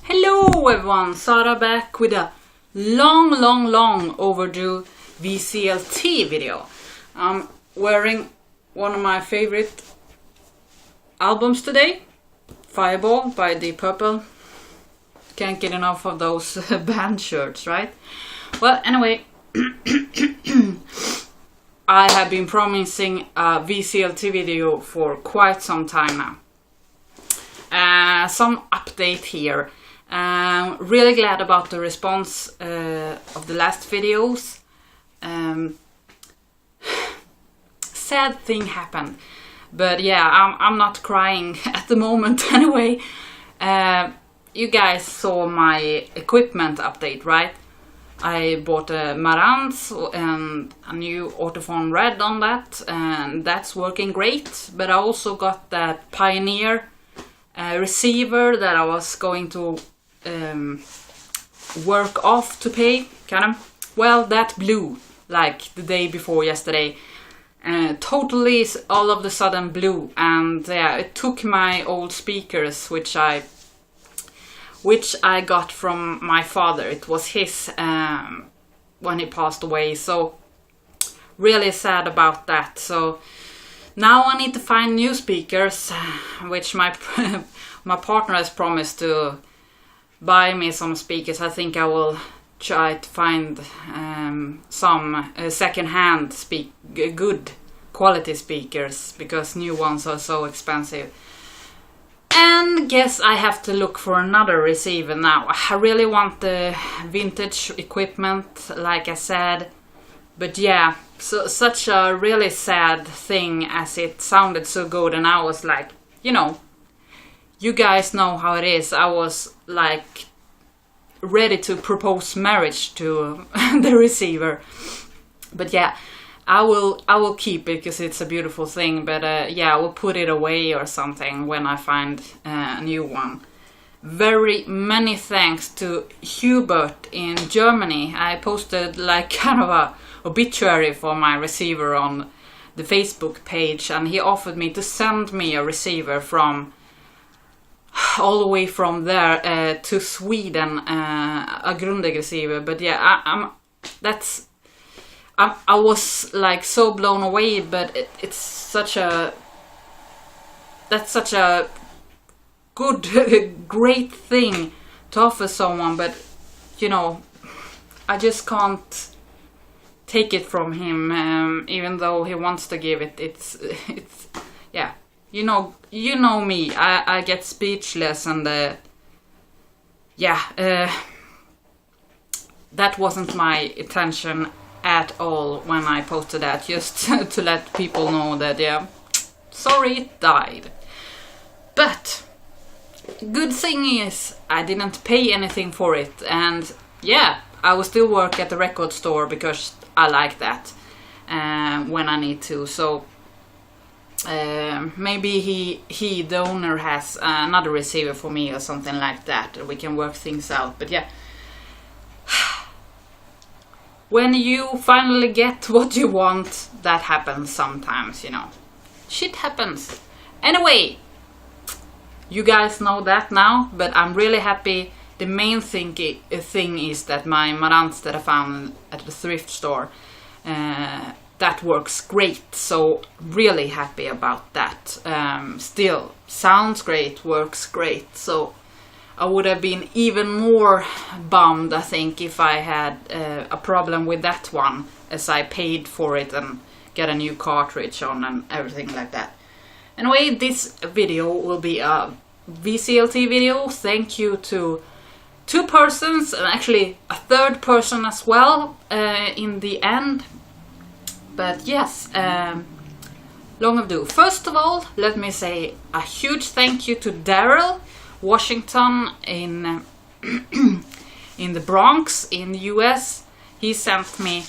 Hello everyone, Sara back with a long overdue VCLT video. I'm wearing one of my favorite albums today, Fireball by Deep Purple. Can't get enough of those band shirts, right? Well, anyway, I have been promising a VCLT video for quite some time now. Some update here. Really glad about the response of the last videos. Sad thing happened, but yeah, I'm not crying at the moment anyway. You guys saw my equipment update, right? I bought a Marantz and a new Autophone Red on that, and that's working great. But I also got that Pioneer receiver that I was going to work off to pay, kind of. Well, that blew like the day before yesterday. Totally all of the sudden blew, and yeah, it took my old speakers, which I got from my father. It was his when he passed away, so really sad about that. So now I need to find new speakers, which my partner has promised to buy me some speakers. I think I will try to find some second-hand good quality speakers, because new ones are so expensive. And guess I have to look for another receiver now. I really want the vintage equipment, like I said. But yeah, so such a really sad thing, as it sounded so good, and I was like, you know, you guys know how it is. I was like ready to propose marriage to the receiver. But yeah, I will keep it because it's a beautiful thing. But yeah, I will put it away or something when I find a new one. Very many thanks to Hubert in Germany. I posted like kind of a obituary for my receiver on the Facebook page, and he offered me to send me a receiver from all the way from there to Sweden, a Grundig receiver. But yeah, I was like so blown away. But that's such a good great thing to offer someone. But you know, I just can't take it from him, even though he wants to give it. It's yeah, you know me. I get speechless, and yeah, that wasn't my intention at all when I posted that. Just to let people know that, yeah, sorry it died. But good thing is I didn't pay anything for it, and yeah, I will still work at the record store because I like that when I need to. So maybe the owner has another receiver for me or something like that. We can work things out. But yeah, when you finally get what you want, that happens sometimes, you know. Shit happens. Anyway, you guys know that now, but I'm really happy. The main thing is that my Marantz that I found at the thrift store, that works great. So really happy about that. Still sounds great, works great. So I would have been even more bummed, I think, if I had a problem with that one, as I paid for it and get a new cartridge on and everything like that. Anyway, this video will be a VCLT video. Thank you to 2 persons, and actually a 3rd person as well in the end. But yes, long overdue. First of all, let me say a huge thank you to Daryl, Washington in in the Bronx in the US. He sent me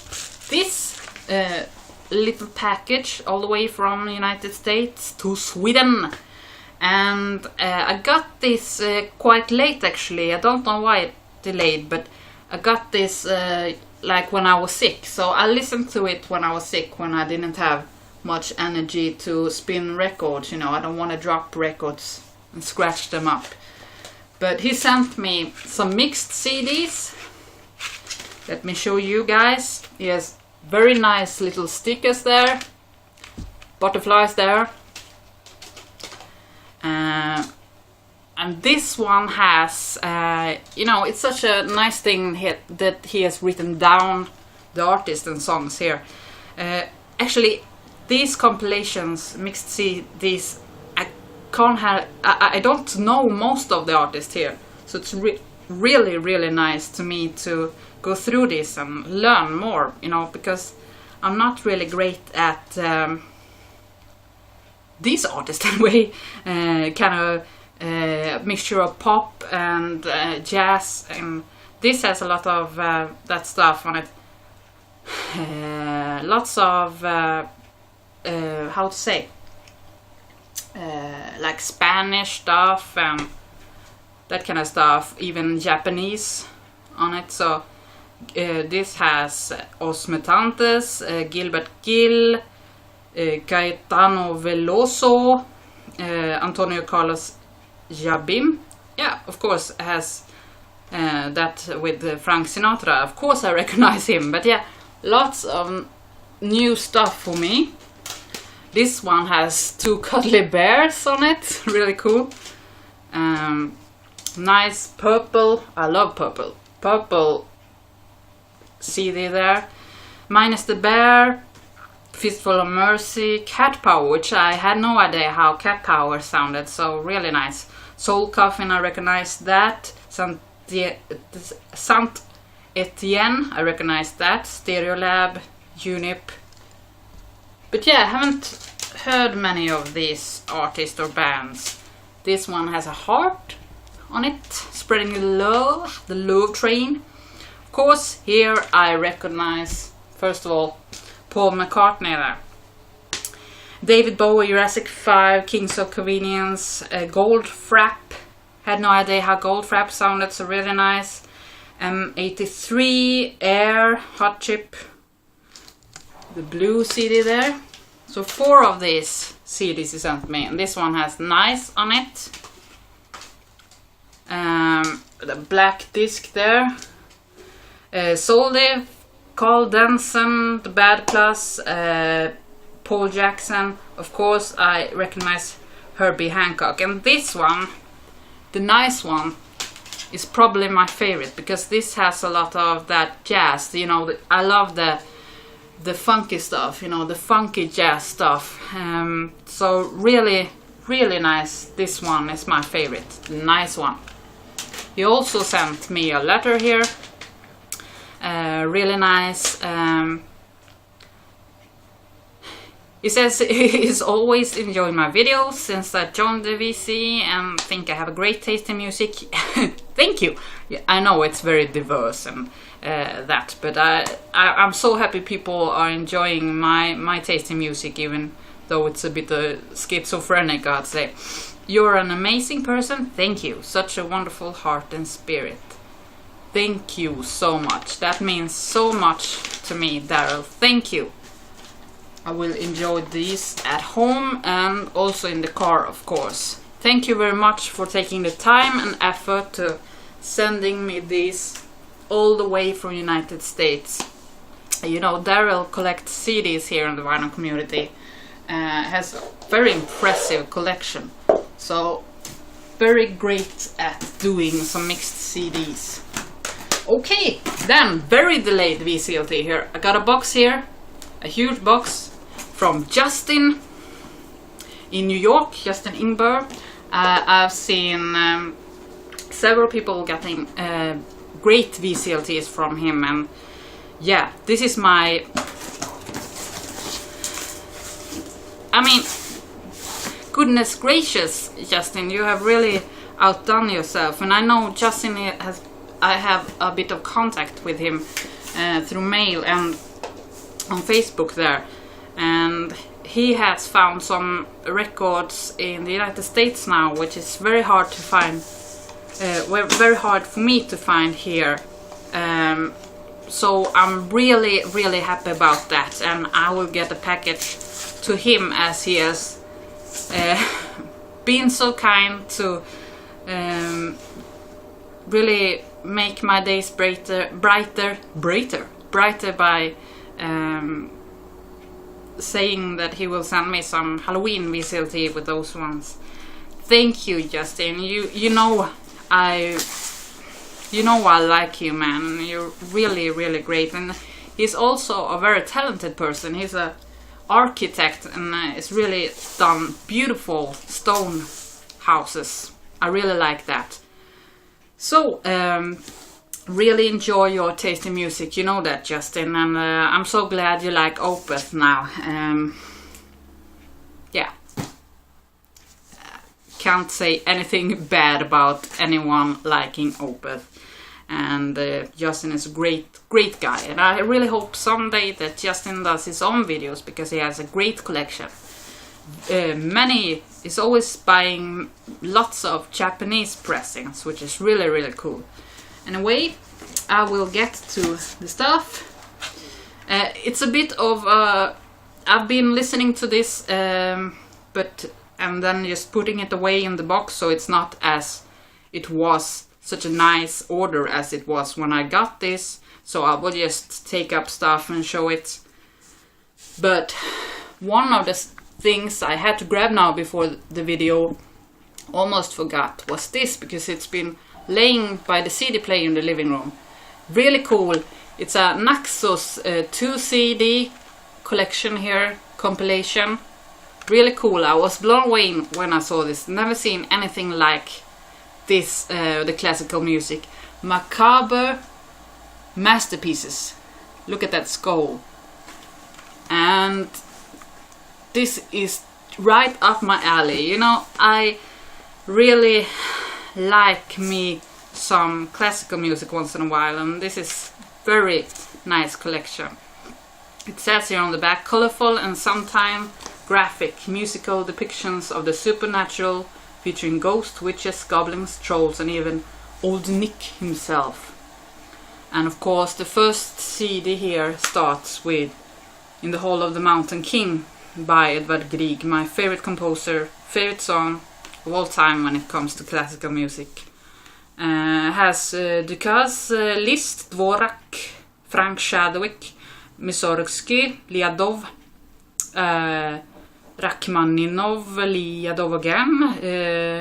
this little package all the way from the United States to Sweden. And I got this quite late, actually. I don't know why it delayed, but I got this like when I was sick. So I listened to it when I was sick, when I didn't have much energy to spin records. You know, I don't want to drop records and scratch them up. But he sent me some mixed CDs. Let me show you guys. He has very nice little stickers there, butterflies there. And this one has, you know, it's such a nice thing that he has written down the artist and songs here. Actually, these compilations, mixed CDs, I don't know most of the artists here, so it's really nice to me to go through this and learn more, you know, because I'm not really great at these artists anyway. Kind of mixture of pop and jazz, and this has a lot of that stuff on it. Lots of how to say, like Spanish stuff and that kind of stuff, even Japanese on it. So this has Os Mutantes, Gilbert Gil, Caetano Veloso, Antonio Carlos Jobim. Yeah, of course, has that with Frank Sinatra. Of course I recognize him, but yeah, lots of new stuff for me. This one has 2 cuddly bears on it, really cool. Nice purple, I love purple CD there. Minus the Bear, Fistful of Mercy, Cat Power, which I had no idea how Cat Power sounded, so really nice. Soul Coffin, I recognize that. Saint Etienne, I recognize that. Stereolab, Unip. But yeah, I haven't heard many of these artists or bands. This one has a heart on it, spreading the love train. Of course, here I recognize, first of all, Paul McCartney there. David Bowie, Jurassic 5, Kings of Convenience, Goldfrapp. Had no idea how Goldfrapp sounded, so really nice. M83, Air, Hot Chip, the blue CD there. So 4 of these CDs he sent me, and this one has Nice on it. The black disc there. Soldier, Carl Denson, The Bad Plus, Paul Jackson. Of course, I recognize Herbie Hancock. And this one, the nice one, is probably my favorite, because this has a lot of that jazz. You know, I love the funky stuff, you know, the funky jazz stuff. So really nice. This one is my favorite, the nice one. He also sent me a letter here, really nice. He says he's always enjoying my videos since I joined the VC and think I have a great taste in music. Thank you. Yeah, I know it's very diverse and that, but I'm so happy people are enjoying my taste in music, even though it's a bit schizophrenic, I'd say. You're an amazing person. Thank you. Such a wonderful heart and spirit. Thank you so much. That means so much to me, Daryl. Thank you. I will enjoy these at home and also in the car, of course. Thank you very much for taking the time and effort to sending me these all the way from United States. You know, Daryl collects CDs here in the vinyl community. Has a very impressive collection. So, very great at doing some mixed CDs. Okay, then, very delayed VCLT here. I got a box here, a huge box from Justin in New York, Justin Ingber. I've seen several people getting great VCLTs from him, and yeah, this is my, I mean, goodness gracious, Justin, you have really outdone yourself. And I know Justin I have a bit of contact with him through mail and on Facebook there, and he has found some records in the United States now, which is very hard to find, very hard for me to find here. So I'm really happy about that, and I will get a package to him, as he has been so kind to really make my days brighter by saying that he will send me some Halloween VCLT with those ones. Thank you, Justin. You know I like you, man. You're really, really great, and he's also a very talented person. He's a architect and it's really done beautiful stone houses. I really like that. So really enjoy your tasty music, you know that, Justin, and I'm so glad you like Opeth now. Yeah, can't say anything bad about anyone liking Opeth, and Justin is a great guy, and I really hope someday that Justin does his own videos, because he has a great collection. Many is always buying lots of Japanese pressings, which is really, really cool. Anyway, I will get to the stuff. It's a bit of I've been listening to this and then just putting it away in the box, so it's not as it was such a nice order as it was when I got this. So I will just take up stuff and show it. But one of the things I had to grab now before the video, almost forgot, was this, because it's been laying by the CD player in the living room. Really cool. It's a Naxos 2 CD collection here, compilation. Really cool. I was blown away when I saw this. Never seen anything like this, the classical music. Macabre masterpieces. Look at that skull. And this is right up my alley. You know, I really like me some classical music once in a while, and this is very nice collection. It says here on the back, colorful and sometimes graphic musical depictions of the supernatural, featuring ghosts, witches, goblins, trolls, and even Old Nick himself. And of course the first CD here starts with In the Hall of the Mountain King by Edvard Grieg, my favorite composer, favorite song of all time when it comes to classical music. Has Dukas, Liszt, Dvorak, Frank Shadwick, Mussorgsky, Liadov, Rachmaninov, Liadov again,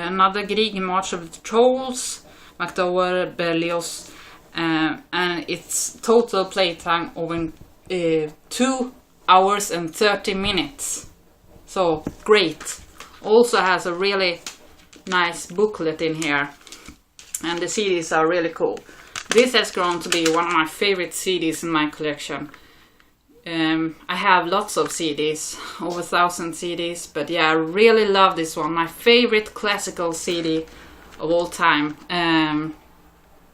another Grieg, March of the Trolls, MacDowell, Berlioz, and its total playtime over 2 hours and 30 minutes. So great. Also has a really nice booklet in here, and the CDs are really cool. This has grown to be one of my favorite CDs in my collection. I have lots of CDs, over 1,000 CDs, but yeah, I really love this one. My favorite classical CD of all time.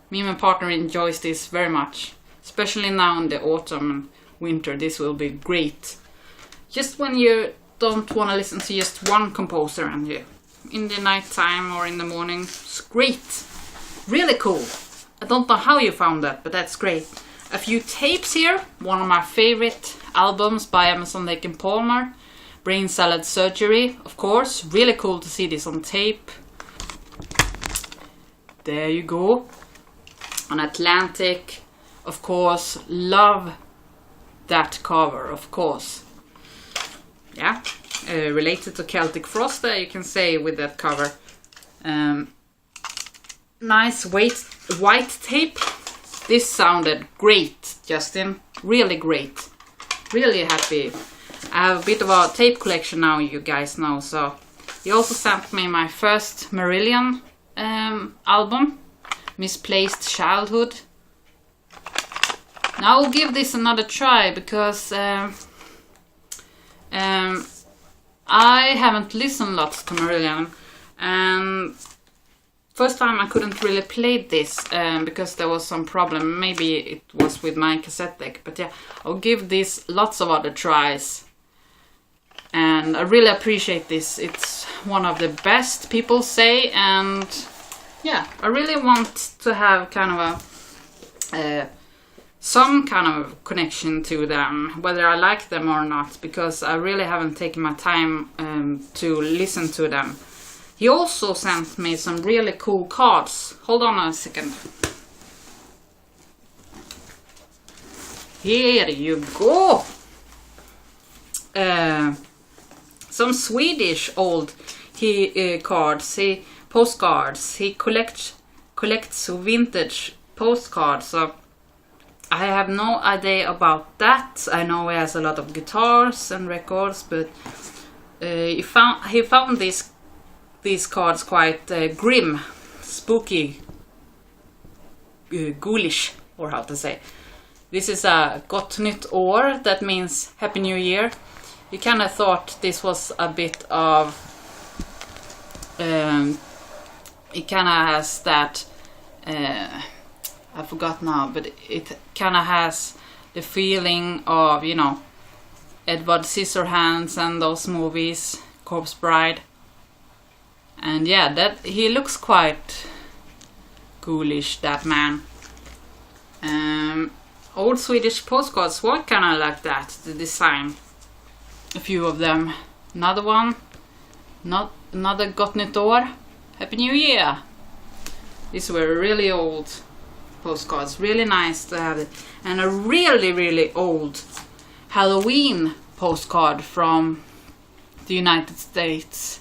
Me and my partner enjoys this very much, especially now in the autumn and winter. This will be great. Just when you don't want to listen to just one composer, and you in the night time or in the morning, it's great. Really cool. I don't know how you found that, but that's great. A few tapes here. One of my favorite albums by Emerson, Lake and Palmer, Brain Salad Surgery, of course. Really cool to see this on tape. There you go. An Atlantic, of course. Love that cover, of course. Yeah, related to Celtic Frost there, you can say, with that cover. Nice white tape. This sounded great, Justin. Really great. Really happy. I have a bit of a tape collection now, you guys know. So he also sent me my first Marillion album, Misplaced Childhood. Now I'll give this another try, because I haven't listened lots to Marillion, and first time I couldn't really play this because there was some problem. Maybe it was with my cassette deck, but yeah, I'll give this lots of other tries, and I really appreciate this. It's one of the best, people say, and yeah, I really want to have kind of a some kind of connection to them, whether I like them or not, because I really haven't taken my time to listen to them. He also sent me some really cool cards. Hold on a second. Here you go. Some Swedish old cards, postcards. He collects vintage postcards. So I have no idea about that. I know he has a lot of guitars and records, but he found these cards quite grim, spooky, ghoulish, or how to say. This is a Gott Nytt År, that means Happy New Year. You kind of thought this was a bit of, it kind of has that, I forgot now, but it kind of has the feeling of, you know, Edward Scissorhands and those movies, Corpse Bride. And yeah, that he looks quite ghoulish, that man. Old Swedish postcards were kind of like that, the design. A few of them. Another one. Another Gott Nytt År. Happy New Year. These were really old postcards. Really nice to have it. And a really, really old Halloween postcard from the United States.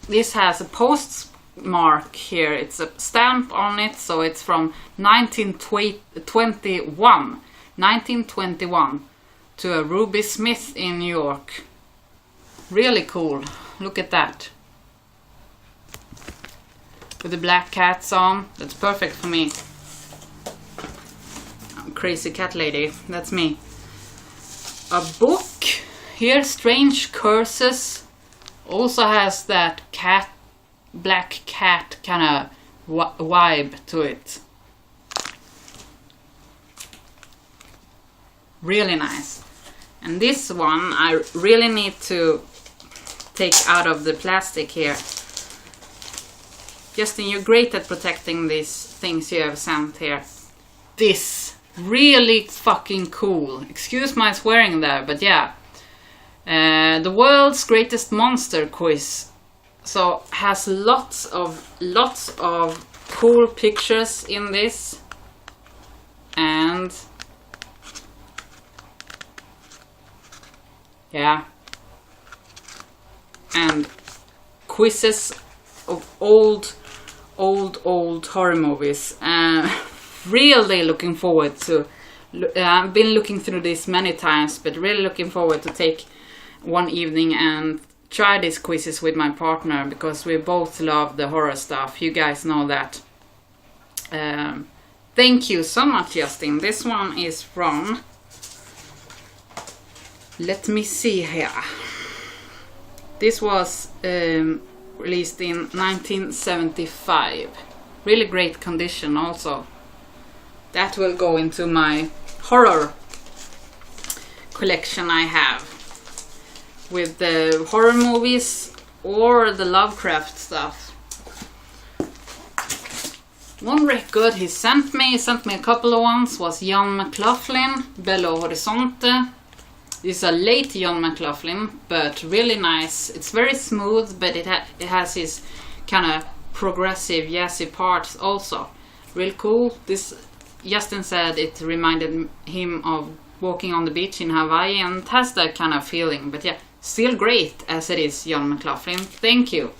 This has a postmark here. It's a stamp on it, so it's from 1921 to a Ruby Smith in New York. Really cool. Look at that. With the black cats on. That's perfect for me. I'm crazy cat lady. That's me. A book. Here, Strange Curses. Also has that black cat kind of vibe to it. Really nice. And this one I really need to take out of the plastic here. Justin, you're great at protecting these things you have sent here. This, really fucking cool. Excuse my swearing there, but yeah. The world's greatest monster quiz. So has lots of cool pictures in this. And yeah. And quizzes of old horror movies. Really looking forward to. I've been looking through this many times, but really looking forward to take one evening and try these quizzes with my partner, because we both love the horror stuff. You guys know that. Thank you so much, Justin. This one is from, let me see here. This was released in 1975. Really great condition also. That will go into my horror collection I have. With the horror movies or the Lovecraft stuff. One record he sent me a couple of ones, was John McLaughlin, Belo Horizonte. This is a late John McLaughlin, but really nice. It's very smooth, but it has his kind of progressive jazzy parts also. Real cool. This, Justin said it reminded him of walking on the beach in Hawaii, and it has that kind of feeling, but yeah. Still great as it is, John McLaughlin. Thank you.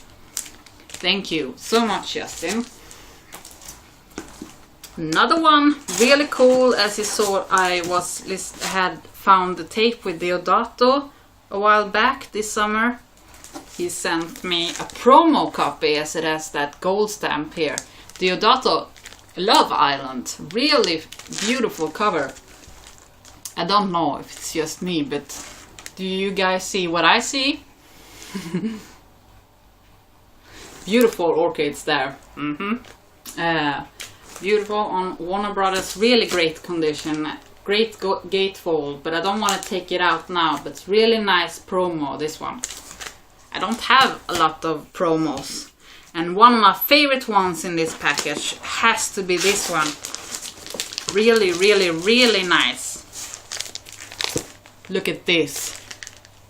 Thank you so much, Justin. Another one, really cool. As you saw, I had found the tape with Deodato a while back this summer. He sent me a promo copy, as it has that gold stamp here. Deodato, Love Island. Really beautiful cover. I don't know if it's just me, but do you guys see what I see? Beautiful orchids there. Beautiful on Warner Brothers. Really great condition. Great gatefold, but I don't want to take it out now. But it's really nice promo, this one. I don't have a lot of promos. And one of my favorite ones in this package has to be this one. Really, really, really nice. Look at this.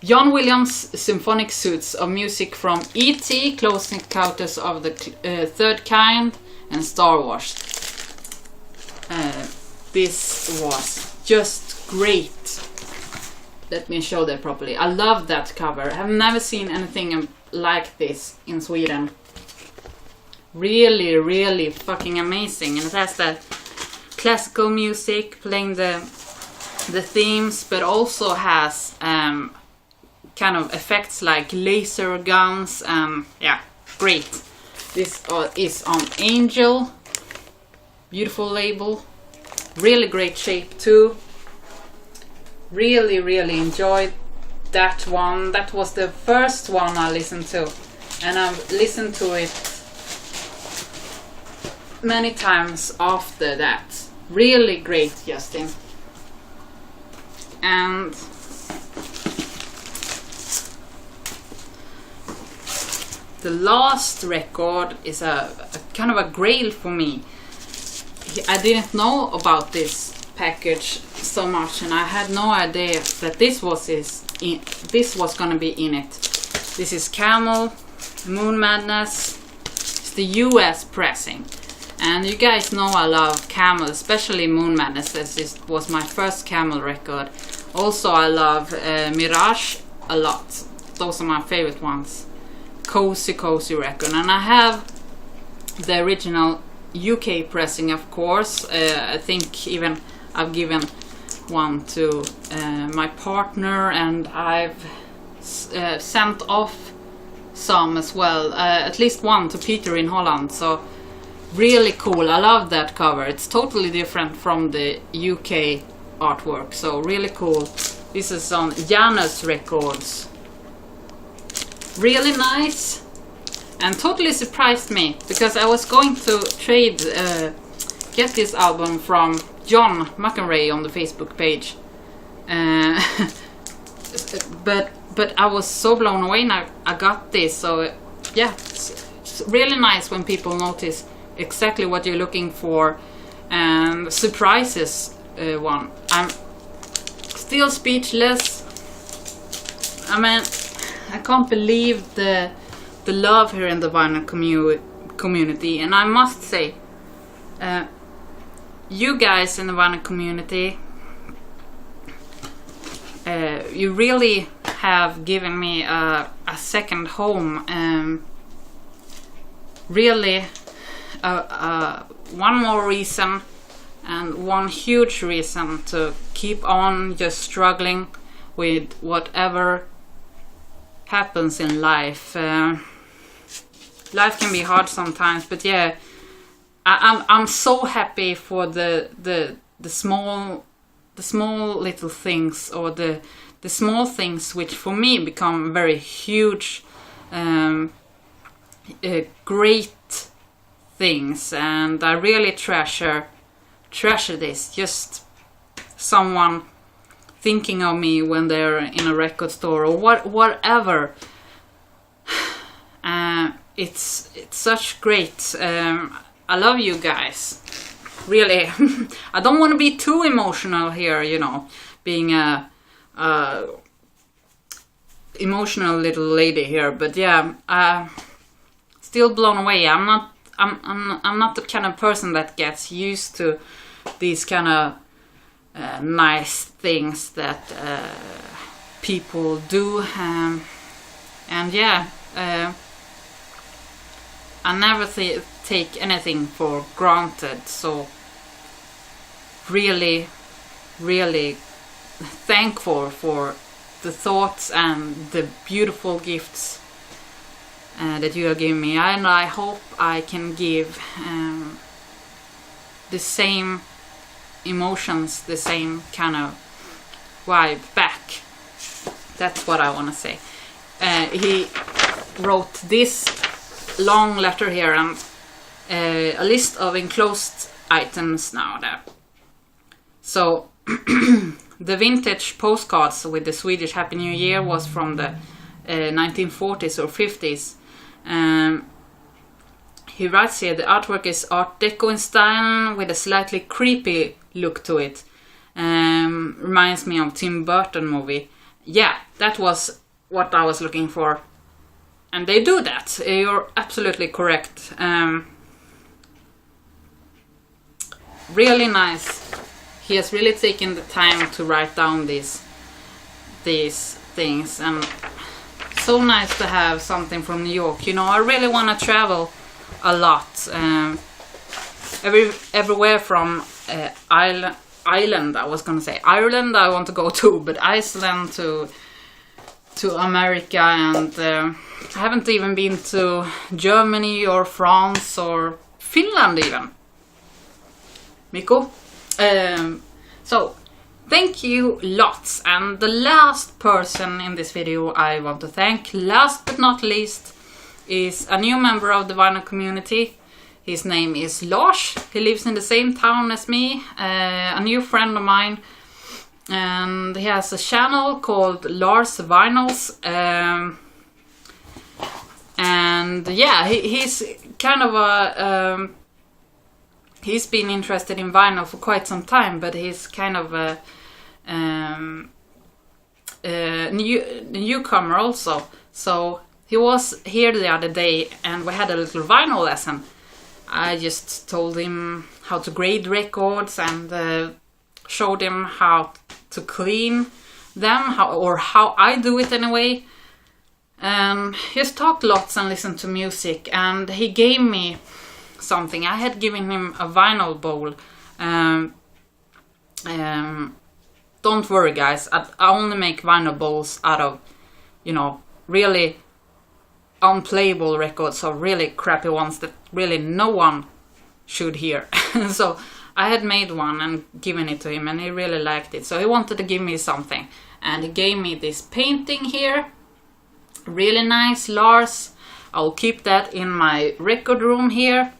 John Williams' symphonic suites of music from E.T., Close Encounters of the Third Kind, and Star Wars. This was just great. Let me show that properly. I love that cover. I have never seen anything like this in Sweden. Really, really fucking amazing. And it has that classical music playing the themes, but also has kind of effects like laser guns. Yeah, great. This is on Angel. Beautiful label. Really great shape too. Really, really enjoyed that one. That was the first one I listened to, and I've listened to it many times after that. Really great, Justin. And the last record is a kind of a grail for me. I didn't know about this package so much, and I had no idea that this was gonna be in it. This is Camel, Moon Madness. It's the US pressing, and you guys know I love Camel, especially Moon Madness, as this was my first Camel record. Also I love Mirage a lot. Those are my favorite ones. Cozy record, and I have the original UK pressing, of course. I think even I've given one to my partner, and I've sent off some as well, at least one to Peter in Holland. So really cool. I love that cover. It's totally different from the UK artwork, so really cool. This is on Janus Records. Really nice, and totally surprised me, because I was going to get this album from John McEnray on the Facebook page, but I was so blown away, and I got this. So yeah, it's really nice when people notice exactly what you're looking for and surprises one. I'm still speechless. I mean, I can't believe the love here in the vinyl community, and I must say, you guys in the vinyl community, you really have given me a second home. Really, one more reason, and one huge reason to keep on just struggling with whatever happens in life. Life can be hard sometimes, but yeah, I'm so happy for the small little things, or the small things which for me become very huge, great things, and I really treasure this. Just someone thinking of me when they're in a record store, or whatever. It's such great. I love you guys, really. I don't want to be too emotional here, you know, being a emotional little lady here, but yeah, still blown away. I'm not the kind of person that gets used to these kind of nice things that people do, and yeah, I never take anything for granted. So really thankful for the thoughts and the beautiful gifts that you have given me, and I hope I can give the same emotions, the same kind of vibe back. That's what I want to say. He wrote this long letter here, and a list of enclosed items now there. So the vintage postcards with the Swedish Happy New Year was from the 1940s or 50s. He writes here, the artwork is Art Deco in style with a slightly creepy look to it. Reminds me of Tim Burton movie. yeah, that was what I was looking for. And they do that. You're absolutely correct. Really nice. He has really taken the time to write down these things, and so nice to have something from New York. You know, I really want to travel a lot. Everywhere from Ireland, I was gonna say Ireland I want to go to, but Iceland to America, and I haven't even been to Germany or France or Finland even. Miko. So thank you lots. And the last person in this video I want to thank, last but not least, is a new member of the vinyl community. His name is Lars. He lives in the same town as me, a new friend of mine, and he has a channel called Lars Vinyls. And yeah, he's kind of a he's been interested in vinyl for quite some time, but he's kind of a newcomer also. So he was here the other day and we had a little vinyl lesson. I just told him how to grade records and showed him how to clean them, how I do it anyway. Just talked lots and listened to music, and he gave me something. I had given him a vinyl bowl. Don't worry guys, I only make vinyl bowls out of, you know, really unplayable records, or really crappy ones that really no one should hear. So I had made one and given it to him, and he really liked it, so he wanted to give me something, and he gave me this painting here. Really nice, Lars. I'll keep that in my record room here.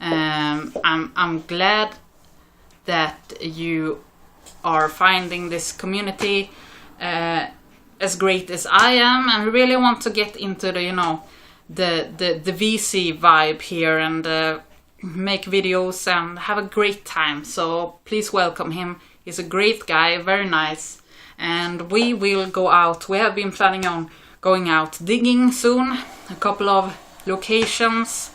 I'm glad that you are finding this community as great as I am, and really want to get into the, you know, the VC vibe here, and make videos and have a great time. So please welcome him. He's a great guy, very nice, and we will go out. We have been planning on going out digging soon, a couple of locations.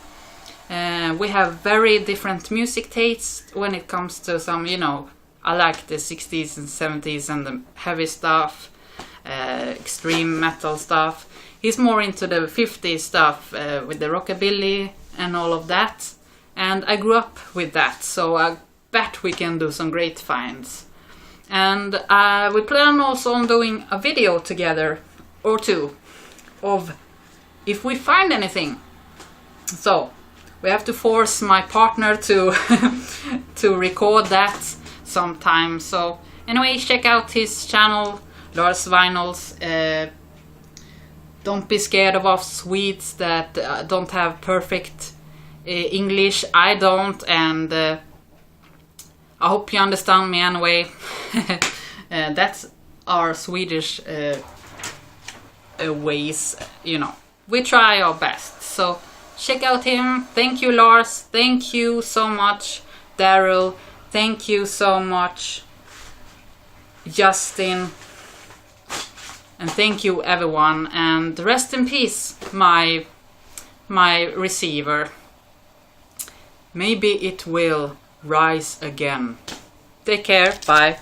We have very different music tastes when it comes to some, you know, I like the 60s and 70s and the heavy stuff, extreme metal stuff. He's more into the 50s stuff, with the rockabilly and all of that. And I grew up with that, so I bet we can do some great finds. And we plan also on doing a video together or two of if we find anything. So we have to force my partner to to record that sometime. So anyway, check out his channel, Lars Vinyls. Don't be scared of us Swedes that don't have perfect English. I don't, and I hope you understand me anyway. That's our Swedish ways, you know. We try our best. So check out him. Thank you, Lars. Thank you so much, Daryl. Thank you so much, Justin. And thank you, everyone. And rest in peace, my receiver. Maybe it will rise again. Take care. Bye.